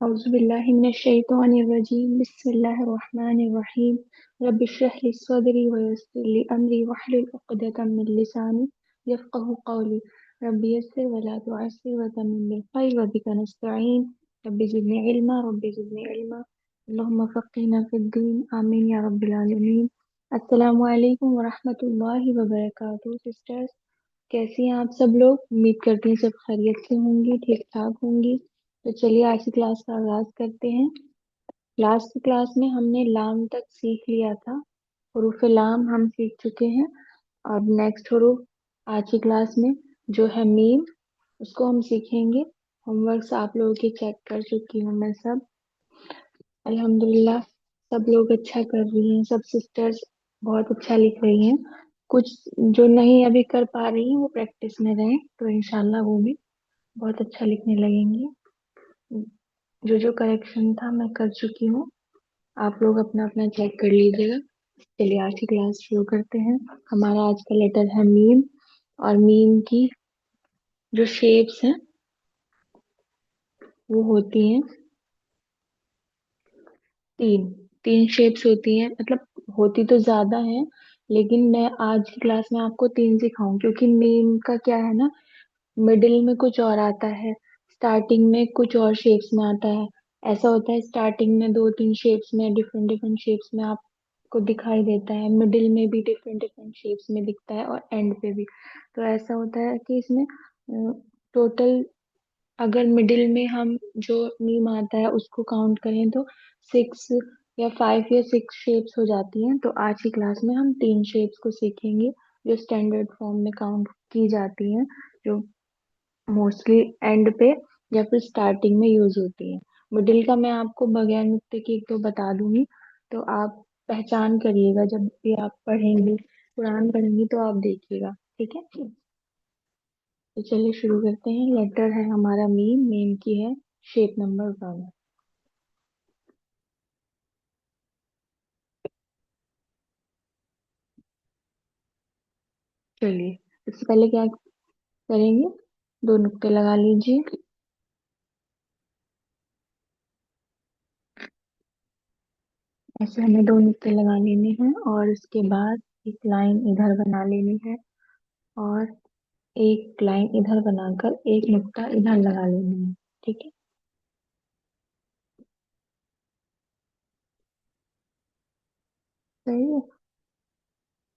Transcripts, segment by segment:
औज़ुबिल्लाहिमिनश्शैतानिर्रजीम बिस्मिल्लाहिर्रहमानिर्रहीम रब्बि इश्रह ली सदरी व यस्सिर ली अमरी वहलुल उक़दतम मिन लिसानी यफ़क़हू क़ौली रब्बि यस्सिर व ला तुअस्सिर व तम्मिम बिल ख़ैर व बिका नस्तईन रब्बि ज़िदनी इल्मा अल्लाहुम्मा फ़क़्हिना फ़िद्दीन आमीन या रब्बिल आलमीन। अस्सलामु अलैकुम व रहमतुल्लाहि व बरकातुहू सिस्टर्स। कैसी हैं आप सब लोग? उम्मीद करती हैं सब खैरियत से होंगी, ठीक ठाक होंगी। तो चलिए आज की क्लास का आगाज करते हैं। लास्ट क्लास में हमने लाम तक सीख लिया था। हुरूफ लाम हम सीख चुके हैं। अब नेक्स्ट हुरूफ आज की क्लास में जो है मीम, उसको हम सीखेंगे। होमवर्क्स आप लोगों के चेक कर चुकी हूँ मैं सब। अल्हम्दुलिल्लाह सब लोग अच्छा कर रही हैं, सब सिस्टर्स बहुत अच्छा लिख रही हैं। कुछ जो नहीं अभी कर पा रही हैं वो प्रैक्टिस में रहें तो इंशाल्लाह वो भी बहुत अच्छा लिखने लगेंगी। जो करेक्शन था मैं कर चुकी हूँ, आप लोग अपना अपना चेक कर लीजिएगा। चलिए आज की क्लास शुरू करते हैं। हमारा आज का लेटर है मीम। और मीम की जो शेप्स हैं वो होती हैं तीन। तीन शेप्स होती हैं, मतलब होती तो ज्यादा हैं, लेकिन मैं आज की क्लास में आपको तीन सिखाऊं क्योंकि मीम का क्या है ना, मिडिल में कुछ और आता है, स्टार्टिंग में कुछ और शेप्स में आता है। ऐसा होता है स्टार्टिंग में दो तीन शेप्स में, डिफरेंट डिफरेंट शेप्स में आपको दिखाई देता है, मिडिल में भी डिफरेंट डिफरेंट शेप्स में दिखता है और एंड पे भी। तो ऐसा होता है कि इसमें टोटल अगर मिडिल में हम जो मीम आता है उसको काउंट करें तो सिक्स या फाइव या सिक्स शेप्स हो जाती हैं। तो आज की क्लास में हम तीन शेप्स को सीखेंगे जो स्टैंडर्ड फॉर्म में काउंट की जाती हैं, जो मोस्टली एंड पे या फिर स्टार्टिंग में यूज होती है। मिडिल का मैं आपको बगैर नुक्ते के एक तो बता दूंगी, तो आप पहचान करिएगा जब भी आप पढ़ेंगे, कुरान पढ़ेंगे तो आप देखिएगा, ठीक है। तो चलिए शुरू करते हैं। लेटर है हमारा मीम, मीम की है शेप नंबर वन। चलिए इससे पहले क्या करेंगे, दो नुक्ते लगा लीजिए। ऐसे हमें दो नुक्ते लगा लेने हैं और उसके बाद एक लाइन इधर बना लेनी है और एक लाइन इधर बनाकर एक नुक्ता इधर लगा लेना है, ठीक है। सही है।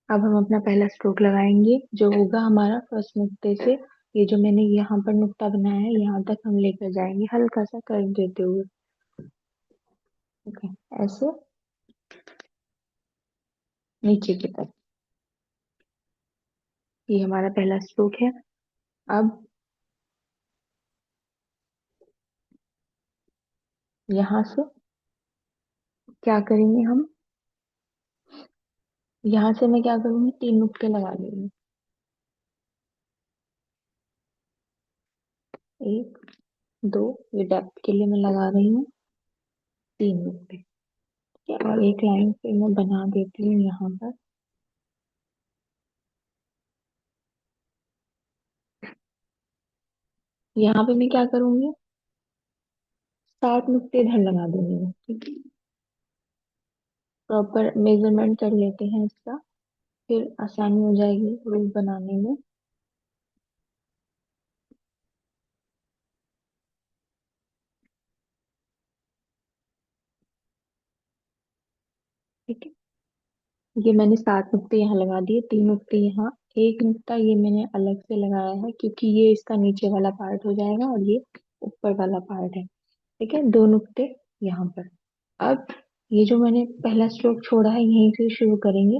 अब हम अपना पहला स्ट्रोक लगाएंगे जो होगा हमारा फर्स्ट नुक्ते से। ये जो मैंने यहाँ पर नुक्ता बनाया है यहाँ तक हम लेकर जाएंगे हल्का सा कर देते हुए, ओके। ऐसे नीचे की तरफ, ये हमारा पहला स्ट्रोक है। अब यहाँ से क्या करेंगे हम, यहाँ से मैं क्या करूंगी, तीन नुक्ते लगा लूंगी। एक, दो, ये डेप्थ के लिए मैं लगा रही हूँ तीन नुक्ते, ठीक है? और एक लाइन फिर मैं बना देती हूँ यहाँ पर। यहाँ पे मैं क्या करूंगी, सात नुक्ते इधर लगा दूंगी मैं, ठीक है। प्रॉपर मेजरमेंट कर लेते हैं इसका, फिर आसानी हो जाएगी रूल बनाने में। ठीक है, ये मैंने सात नुक्ते यहाँ लगा दिए, तीन नुक्ते यहाँ, एक नुक्ता ये मैंने अलग से लगाया है क्योंकि ये इसका नीचे वाला पार्ट हो जाएगा और ये ऊपर वाला पार्ट है, ठीक है। दो नुक्ते यहाँ पर। अब ये जो मैंने पहला स्ट्रोक छोड़ा है यहीं से शुरू करेंगे।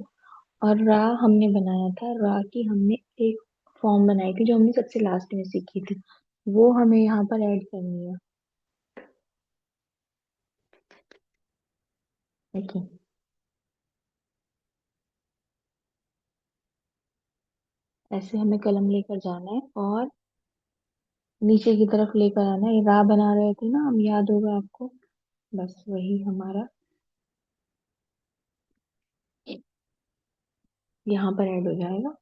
और रा हमने बनाया था, रा की हमने एक फॉर्म बनाई थी जो हमने सबसे लास्ट में सीखी थी, वो हमें यहाँ पर ऐड करनी है, देखिए। ऐसे हमें कलम लेकर जाना है और नीचे की तरफ लेकर आना है। ये रा बना रहे थे ना हम, याद होगा आपको, बस वही हमारा यहाँ पर ऐड हो जाएगा।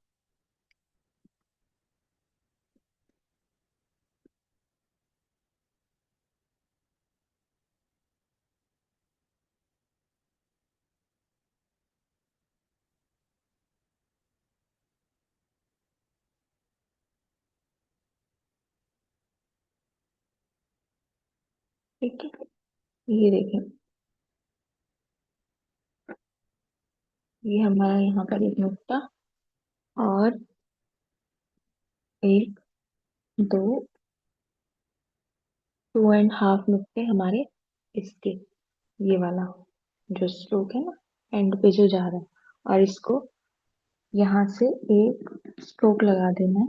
ठीक है, ये देखें, ये हमारा यहाँ पर एक नुक्ता, और एक, दो, 2.5 नुक्ते हमारे इसके, ये वाला जो स्ट्रोक है ना, एंड पे जो जा रहा है, और इसको यहाँ से एक स्ट्रोक लगा देना है,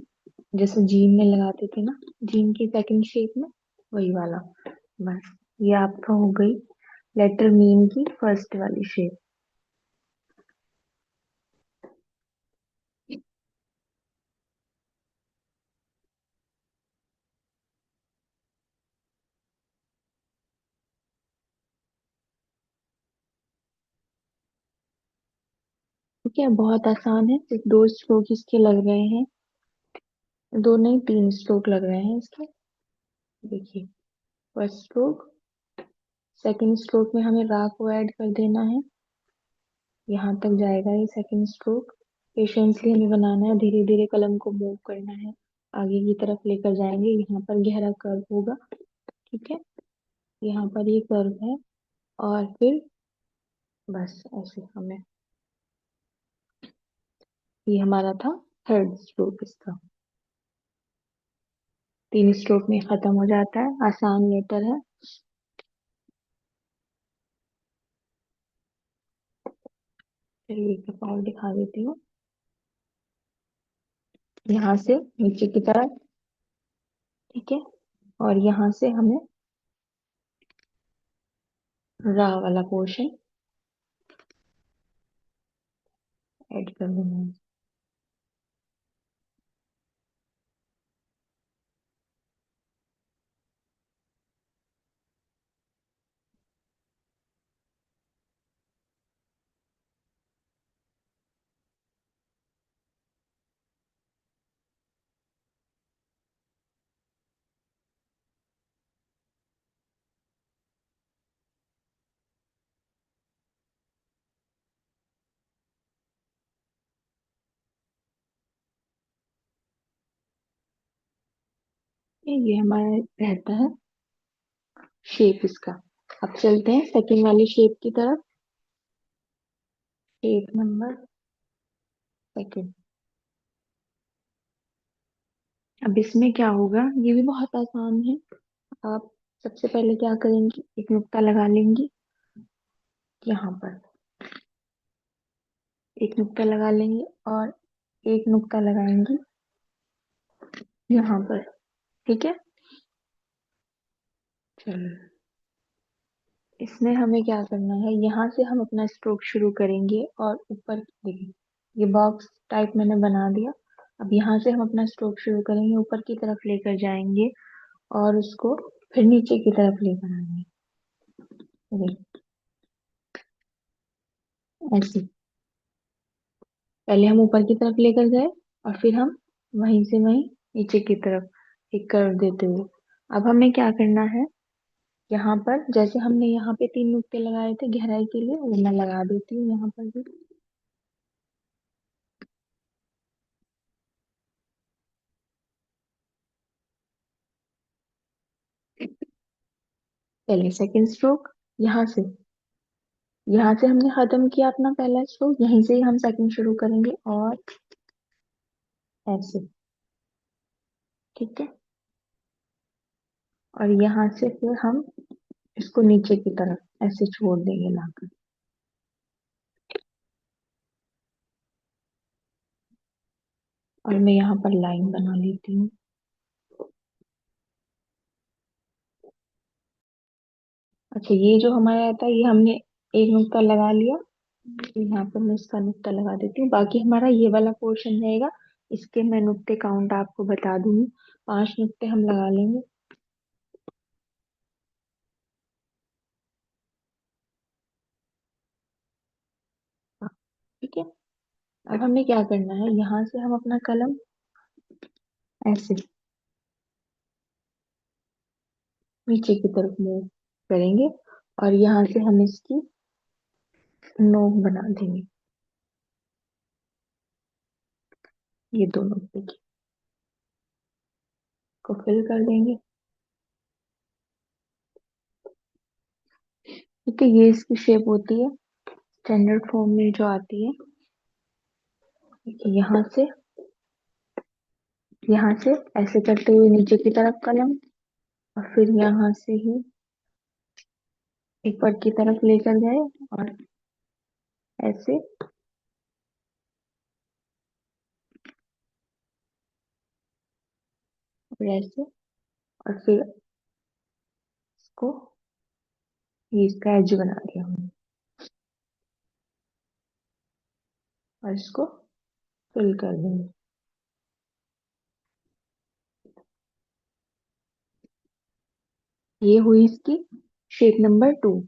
जैसे जीन में लगाते थे ना, जीन की सेकंड शेप में, वही वाला। बस, ये आपका हो गई लेटर मीन की फर्स्ट वाली शेप। ठीक है, बहुत आसान है, सिर्फ 2 स्ट्रोक इसके लग रहे हैं, दो नहीं 3 स्ट्रोक लग रहे हैं इसके। देखिए, फर्स्ट स्ट्रोक, सेकंड स्ट्रोक में हमें रा को ऐड कर देना है, यहाँ तक जाएगा ये सेकंड स्ट्रोक। पेशेंसली हमें बनाना है, धीरे धीरे कलम को मूव करना है, आगे की तरफ लेकर जाएंगे, यहाँ पर गहरा कर्व होगा। ठीक है, यहाँ पर ये कर्व है, और फिर बस ऐसे हमें, ये हमारा था थर्ड स्ट्रोक इसका। 3 स्ट्रोक में खत्म हो जाता है, आसान लेटर है। चलिए एक और दिखा देती हूँ, यहाँ से नीचे की तरफ। ठीक है, और यहाँ से हमें रा वाला पोर्शन ऐड कर देना है। ये हमारा रहता है शेप इसका। अब चलते हैं सेकंड वाली शेप की तरफ, शेप नंबर सेकंड। अब इसमें क्या होगा, ये भी बहुत आसान है। आप सबसे पहले क्या करेंगी, एक नुक्ता लगा लेंगी यहाँ पर, एक नुक्ता लगा लेंगे, और एक नुक्ता लगाएंगी यहाँ पर। ठीक है, चलिए, इसमें हमें क्या करना है, यहाँ से हम अपना स्ट्रोक शुरू करेंगे, और ऊपर देखिए, ये बॉक्स टाइप मैंने बना दिया। अब यहाँ से हम अपना स्ट्रोक शुरू करेंगे, ऊपर की तरफ लेकर जाएंगे, और उसको फिर नीचे की तरफ लेकर आएंगे, देखिए, ऐसे। पहले हम ऊपर की तरफ लेकर गए, और फिर हम वहीं से वहीं नीचे की तरफ एक कर्व देते हुए। अब हमें क्या करना है, यहाँ पर जैसे हमने यहाँ पे 3 नुक्ते लगाए थे गहराई के लिए, वो मैं लगा देती हूँ यहाँ पर भी। पहले सेकंड स्ट्रोक, यहाँ से, यहाँ से हमने खत्म किया अपना पहला स्ट्रोक, यहीं से ही हम सेकंड शुरू करेंगे, और ऐसे। ठीक है, और यहाँ से फिर हम इसको नीचे की तरफ ऐसे छोड़ देंगे लाकर। और मैं यहाँ पर लाइन बना लेती हूँ। अच्छा, ये जो हमारा रहता है, ये हमने एक नुक्ता लगा लिया, तो यहाँ पर मैं इसका नुक्ता लगा देती हूँ, बाकी हमारा ये वाला पोर्शन रहेगा। इसके मैं नुक्ते काउंट आपको बता दूंगी, 5 नुक्ते हम लगा लेंगे। हाँ, ठीक है, अब हमें क्या करना है, यहाँ से हम अपना कलम ऐसे नीचे की तरफ मूव करेंगे, और यहाँ से हम इसकी नोक बना देंगे, ये दोनों देखिए, को फिल कर देंगे। ठीक है, ये इसकी शेप होती है स्टैंडर्ड फॉर्म में जो आती है। ठीक है, यहाँ से ऐसे करते हुए नीचे की तरफ कलम, और फिर यहाँ से ही ऊपर की तरफ लेकर जाए, और ऐसे, और ऐसे, और फिर इसको, ये इसका एज बना दिया हमने, और इसको फिल कर देंगे। ये हुई इसकी शेप नंबर 2।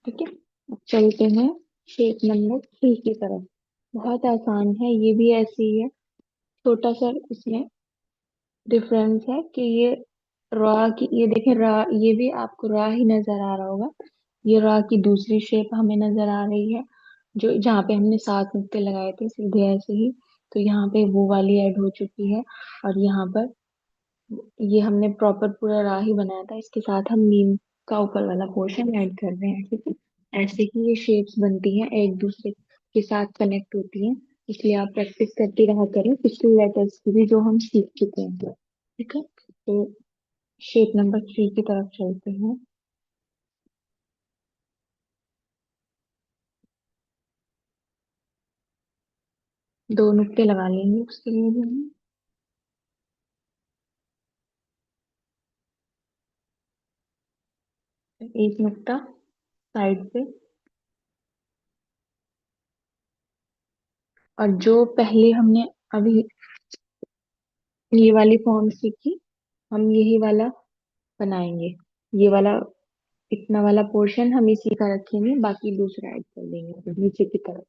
ठीक है, अब चलते हैं शेप नंबर 3 की तरफ। बहुत आसान है, ये भी ऐसे ही है। छोटा सा इसमें डिफरेंस है कि ये रॉ की, ये देखें रॉ, ये भी आपको रॉ ही नजर आ रहा होगा। ये रॉ की दूसरी शेप हमें नजर आ रही है, जो जहाँ पे हमने 7 नुक्ते लगाए थे सीधे ऐसे ही, तो यहाँ पे वो वाली ऐड हो चुकी है। और यहाँ पर ये हमने प्रॉपर पूरा राह ही बनाया था, इसके साथ हम नीम का ऊपर वाला पोर्शन ऐड कर रहे हैं। ठीक है, ऐसे ही ये शेप्स बनती हैं, एक दूसरे के साथ कनेक्ट होती हैं। इसलिए आप प्रैक्टिस करते रहा करें पिछले लेटर्स की भी जो हम सीख चुके हैं। ठीक है, तो शेप नंबर 3 की तरफ चलते हैं। 2 नुक्ते लगा लेंगे उसके लिए भी हम। एक नुक्ता साइड पे, और जो पहले हमने अभी ये वाली फॉर्म सीखी, हम यही वाला बनाएंगे। ये वाला, इतना वाला पोर्शन हम इसी का रखेंगे, बाकी दूसरा ऐड कर देंगे फिर नीचे की तरफ।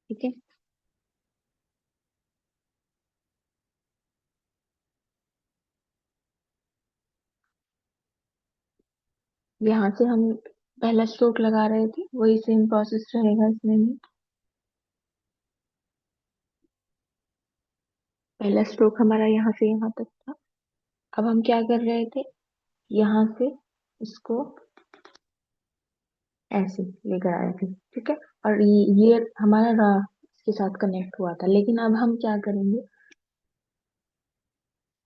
ठीक है, यहाँ से हम पहला स्ट्रोक लगा रहे थे, वही सेम प्रोसेस रहेगा इसमें भी। पहला स्ट्रोक हमारा यहाँ से यहाँ तक था। अब हम क्या कर रहे थे, यहाँ से इसको ऐसे लेकर आए थे। ठीक है, और ये हमारा राह इसके साथ कनेक्ट हुआ था, लेकिन अब हम क्या करेंगे,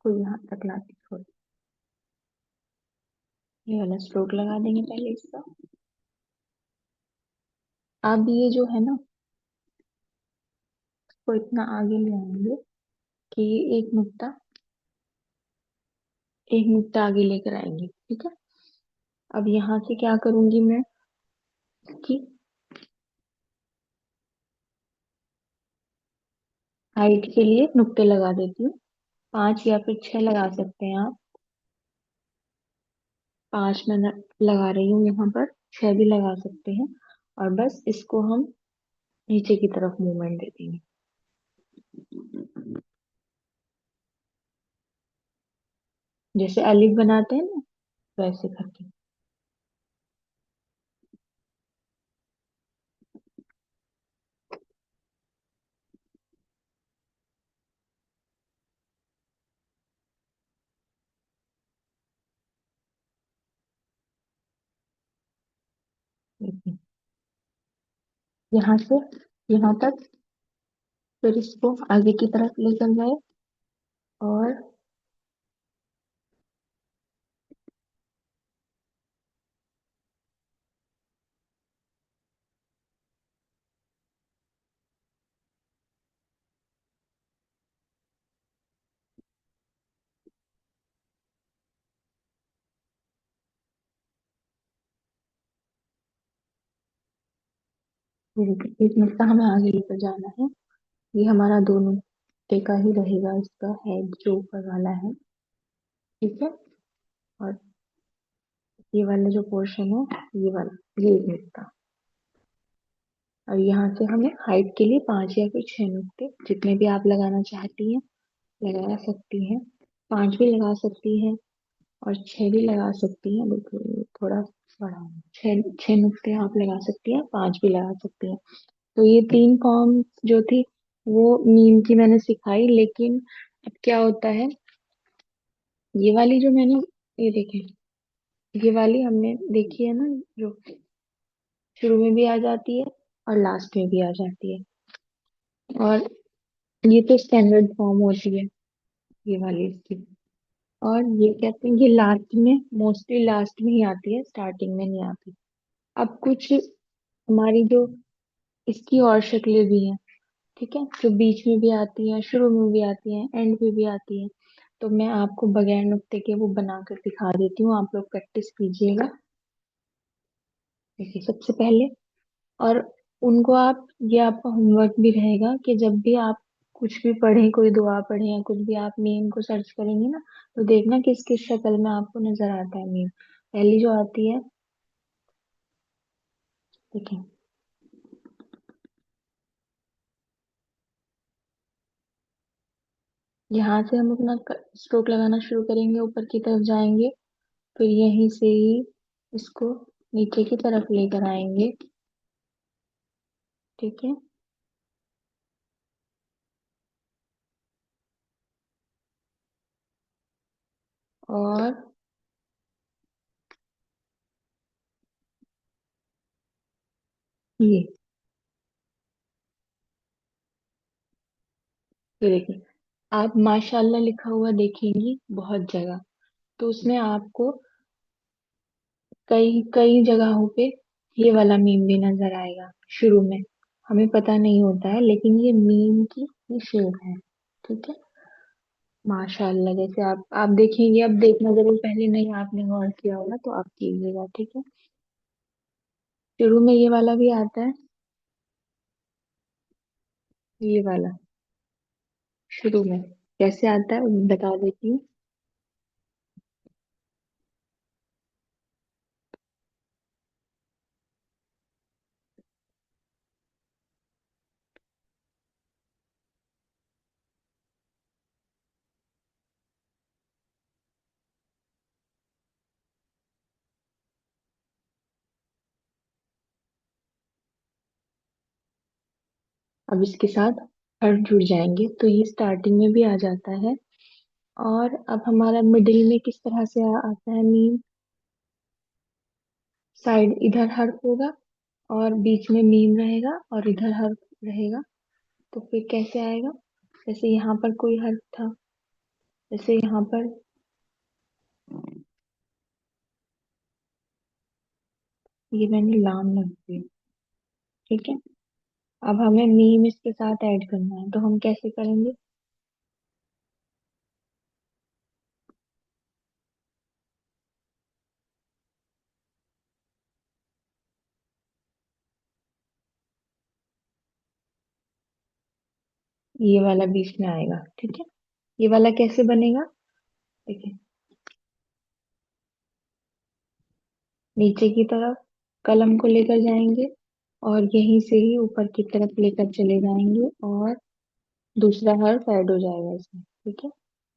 को यहाँ तक लाते छोड़, ये वाला स्ट्रोक लगा देंगे पहले इसका। अब ये जो है ना, इसको इतना आगे ले आएंगे कि ये एक नुक्ता आगे लेकर आएंगे। ठीक है, अब यहाँ से क्या करूंगी मैं कि हाइट के लिए नुक्ते लगा देती हूँ। 5 या फिर 6 लगा सकते हैं आप। 5 मैं लगा रही हूँ यहाँ पर, 6 भी लगा सकते हैं। और बस इसको हम नीचे की तरफ मूवमेंट दे देंगे, जैसे अलिफ बनाते हैं ना, वैसे करके। देखिए, यहाँ से यहाँ तक, फिर इसको आगे की तरफ लेकर जाए, और फिर एक नुक्ता हमें आगे लेकर जाना है। ये हमारा दोनों नुक्ते का ही रहेगा, इसका हेड जो ऊपर वाला है। ठीक है, और ये वाला जो पोर्शन है, ये वाला, ये एक नुक्ता। और यहाँ से हमें हाइट के लिए 5 या फिर 6 नुक्ते, जितने भी आप लगाना चाहती हैं लगा सकती हैं। 5 भी लगा सकती हैं, और 6 भी लगा सकती हैं। बिल्कुल थोड़ा बड़ा है। 6 6 नुक्ते आप लगा सकती हैं, 5 भी लगा सकती हैं। तो ये 3 फॉर्म जो थी, वो मीम की मैंने सिखाई, लेकिन अब क्या होता है, ये वाली जो मैंने, ये देखें, ये वाली हमने देखी है ना, जो शुरू में भी आ जाती है और लास्ट में भी आ जाती है। और ये तो स्टैंडर्ड फॉर्म होती है, ये वाली इसकी। और ये कहते हैं ये लास्ट में, मोस्टली लास्ट में ही आती है, स्टार्टिंग में नहीं आती। अब कुछ हमारी जो इसकी और शक्लें भी हैं, ठीक है, जो बीच में भी आती हैं, शुरू में भी आती हैं, एंड में भी आती हैं। तो मैं आपको बगैर नुक्ते के वो बनाकर दिखा देती हूँ, आप लोग प्रैक्टिस कीजिएगा। देखिए सबसे पहले, और उनको आप, ये आपका होमवर्क भी रहेगा कि जब भी आप कुछ भी पढ़ें, कोई दुआ पढ़ें या कुछ भी, आप मीम को सर्च करेंगे ना, तो देखना किस किस शक्ल में आपको नजर आता है मीम। पहली जो आती है, देखिए, यहाँ से हम अपना स्ट्रोक लगाना शुरू करेंगे, ऊपर की तरफ जाएंगे, फिर यहीं से ही इसको नीचे की तरफ लेकर आएंगे, ठीक है। और ये देखिए, आप माशाल्लाह लिखा हुआ देखेंगी बहुत जगह, तो उसमें आपको कई कई जगहों पे ये वाला मीम भी नजर आएगा शुरू में। हमें पता नहीं होता है, लेकिन ये मीम की ही शेप है, ठीक है। माशाल्लाह जैसे आप देखेंगे, अब देखना जरूर, पहले नहीं आपने गौर किया होगा तो आप कीजिएगा, ठीक है। शुरू में ये वाला भी आता है, ये वाला शुरू में कैसे आता है वो बता देती हूँ। अब इसके साथ हर्फ जुड़ जाएंगे, तो ये स्टार्टिंग में भी आ जाता है। और अब हमारा मिडिल में किस तरह से आता है मीम, साइड इधर हर्फ होगा और बीच में मीम रहेगा और इधर हर्फ रहेगा। तो फिर कैसे आएगा, जैसे यहाँ पर कोई हर्फ था, जैसे यहाँ पर, ये मैंने लाम लग दिया, ठीक है। अब हमें मीम इसके साथ ऐड करना है, तो हम कैसे करेंगे। ये वाला बीच में आएगा, ठीक है। ये वाला कैसे बनेगा, देखिए, नीचे की तरफ कलम को लेकर जाएंगे और यहीं से ही ऊपर की तरफ लेकर चले जाएंगे, और दूसरा हर्फ ऐड हो जाएगा इसमें, ठीक है।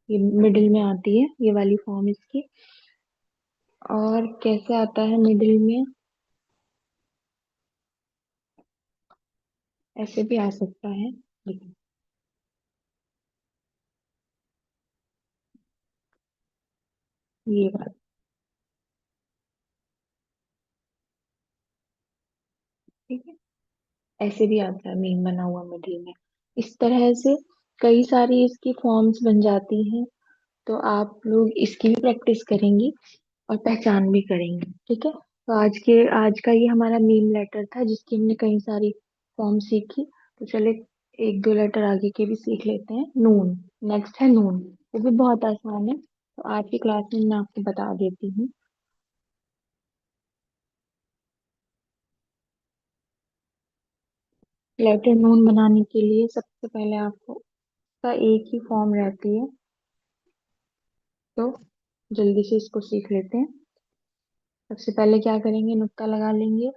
ये मिडिल में आती है ये वाली फॉर्म इसकी। और कैसे आता है मिडिल में, ऐसे भी आ सकता है, लेकिन ये बात, ठीक है, ऐसे भी आता है मीम बना हुआ मिडिल में। इस तरह से कई सारी इसकी फॉर्म्स बन जाती हैं। तो आप लोग इसकी भी प्रैक्टिस करेंगी और पहचान भी करेंगे, ठीक है। तो आज का ये हमारा मीम लेटर था, जिसकी हमने कई सारी फॉर्म सीखी। तो चले एक दो लेटर आगे के भी सीख लेते हैं। नून, नेक्स्ट है नून, वो भी बहुत आसान है, तो आज की क्लास में मैं आपको बता देती हूँ। लेटर नून बनाने के लिए सबसे पहले आपको का एक ही फॉर्म रहती है, तो जल्दी से इसको सीख लेते हैं। सबसे पहले क्या करेंगे, नुक्ता लगा लेंगे,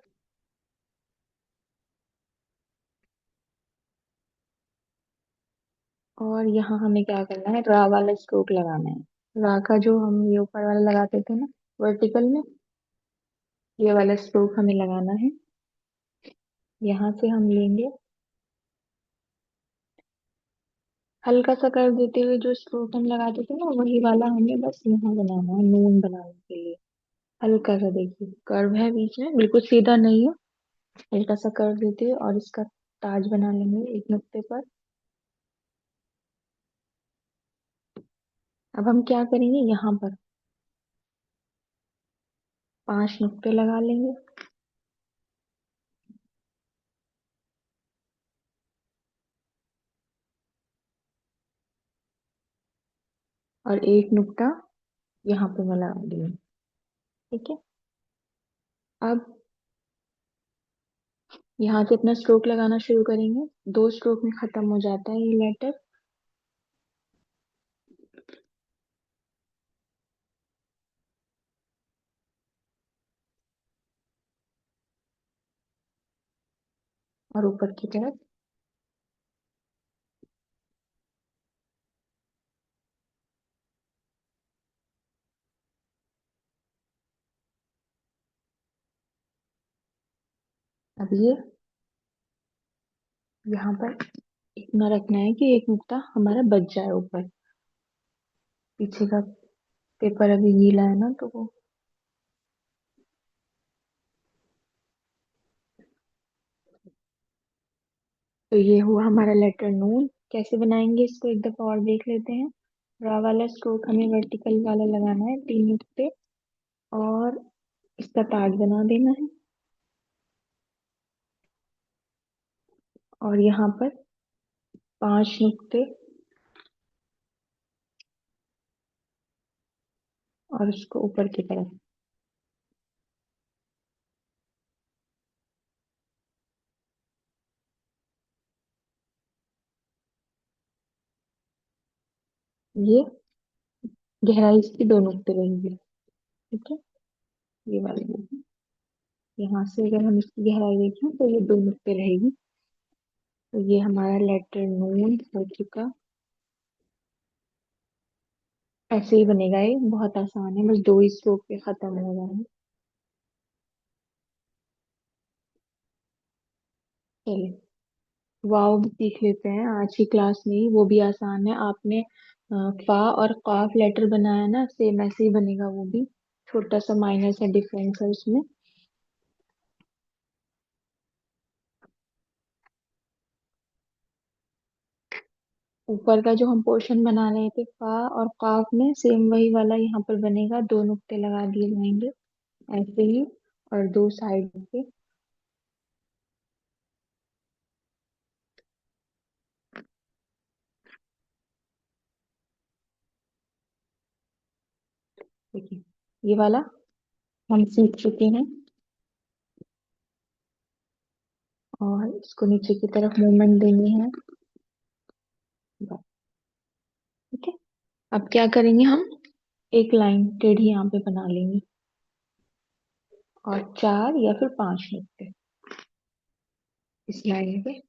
और यहाँ हमें क्या करना है, रा वाला स्ट्रोक लगाना है। रा का जो हम ये ऊपर वाला लगाते थे ना, वर्टिकल में, ये वाला स्ट्रोक हमें लगाना है। यहाँ से हम लेंगे, हल्का सा कर देते हुए जो स्ट्रोक हम लगाते थे ना, वही वाला हमें बस यहाँ बनाना है, नून बनाने के लिए। हल्का सा देखिए कर्व है बीच में, बिल्कुल सीधा नहीं है, हल्का सा कर देते और इसका ताज बना लेंगे एक नुक्ते पर। अब हम क्या करेंगे, यहाँ पर 5 नुक्ते लगा लेंगे। और एक नुक्ता यहाँ पे मैं लगा दूंगी। ठीक है। अब यहाँ से अपना स्ट्रोक लगाना शुरू करेंगे। 2 स्ट्रोक में खत्म हो जाता है ये लेटर। और ऊपर की तरफ अब ये यहाँ पर इतना रखना है कि एक नुक्ता हमारा बच जाए ऊपर। पीछे का पेपर अभी गीला है ना, तो वो। तो ये हुआ हमारा लेटर नून। कैसे बनाएंगे इसको एक दफा और देख लेते हैं। रा वाला स्ट्रोक हमें वर्टिकल वाला लगाना है, 3 नुक्ते। और इसका ताज बना देना है। और यहाँ पर 5 नुक्ते। और उसको ऊपर की तरफ। ये गहराई इसकी 2 नुक्ते रहेंगी। ठीक है। ये वाली, यहाँ से अगर हम इसकी गहराई देखें तो ये 2 नुक्ते रहेगी। तो ये हमारा लेटर नून हो चुका। ऐसे ही बनेगा, ये बहुत आसान है, बस 2 ही स्ट्रोक पे खत्म हो रहा है। चलिए, वाव भी सीख लेते हैं आज की क्लास में ही, वो भी आसान है। आपने फा और काफ लेटर बनाया ना, सेम ऐसे ही बनेगा वो भी। छोटा सा माइनर सा डिफरेंस है उसमें। ऊपर का जो हम पोर्शन बना रहे थे फा और काफ में, सेम वही वाला यहाँ पर बनेगा। 2 नुक्ते लगा दिए जाएंगे ऐसे ही। और 2 साइड पे। देखिए, ये वाला हम सीख चुके हैं। और इसको नीचे की तरफ मूवमेंट देनी है। ठीक है। अब क्या करेंगे हम, एक लाइन टेढ़ी यहाँ पे बना लेंगे। और 4 या फिर 5 नुक्ते इस लाइन पे।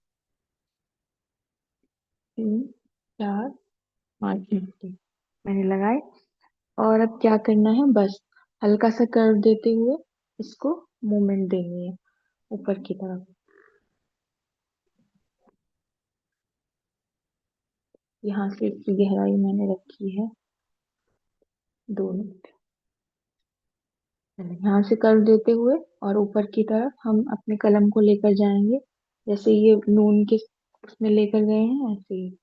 3 4 5 नुक्ते मैंने लगाए। और अब क्या करना है, बस हल्का सा कर्व देते हुए इसको मूवमेंट देनी है ऊपर की तरफ। यहाँ से इसकी गहराई मैंने रखी है 2 नुक्ते। यहाँ से कर्व देते हुए और ऊपर की तरफ हम अपने कलम को लेकर जाएंगे। जैसे ये नून के उसमें लेकर गए हैं, ऐसे ही।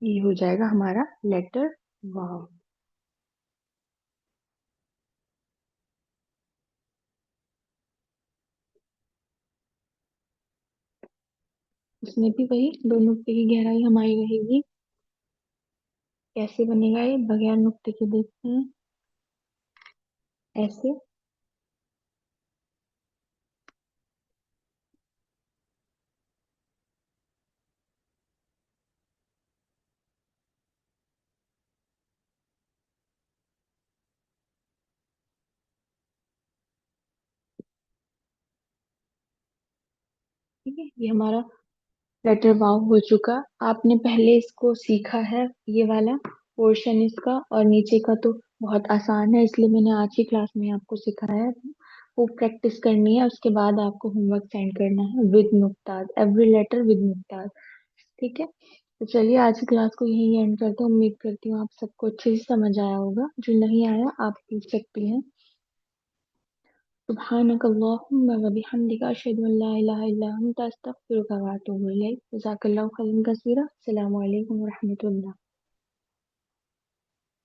ये हो जाएगा हमारा लेटर वाव। इसमें भी वही 2 नुक्ते की गहराई हमारी रहेगी। कैसे बनेगा ये बगैर नुक्ते के, देखते हैं। ऐसे। ठीक है, ये हमारा लेटर वाव हो चुका। आपने पहले इसको सीखा है, ये वाला पोर्शन इसका, और नीचे का तो बहुत आसान है, इसलिए मैंने आज की क्लास में आपको सिखाया है। वो प्रैक्टिस करनी है, उसके बाद आपको होमवर्क सेंड करना है विद नुक्ताज, एवरी लेटर विद नुक्ताज। ठीक है। तो चलिए आज की क्लास को यहीं एंड करते हैं। उम्मीद करती हूँ आप सबको अच्छे से समझ आया होगा। जो नहीं आया आप पूछ सकती हैं। सुब्हानक अल्लाहुम्मा व बिहम्दिका अशहदु अन ला इलाहा इल्ला अंता अस्तगफिरुका व अतूबु इलैक। जज़ाकल्लाहु खैरन कसीरा। अस्सलामु अलैकुम व रहमतुल्लाह।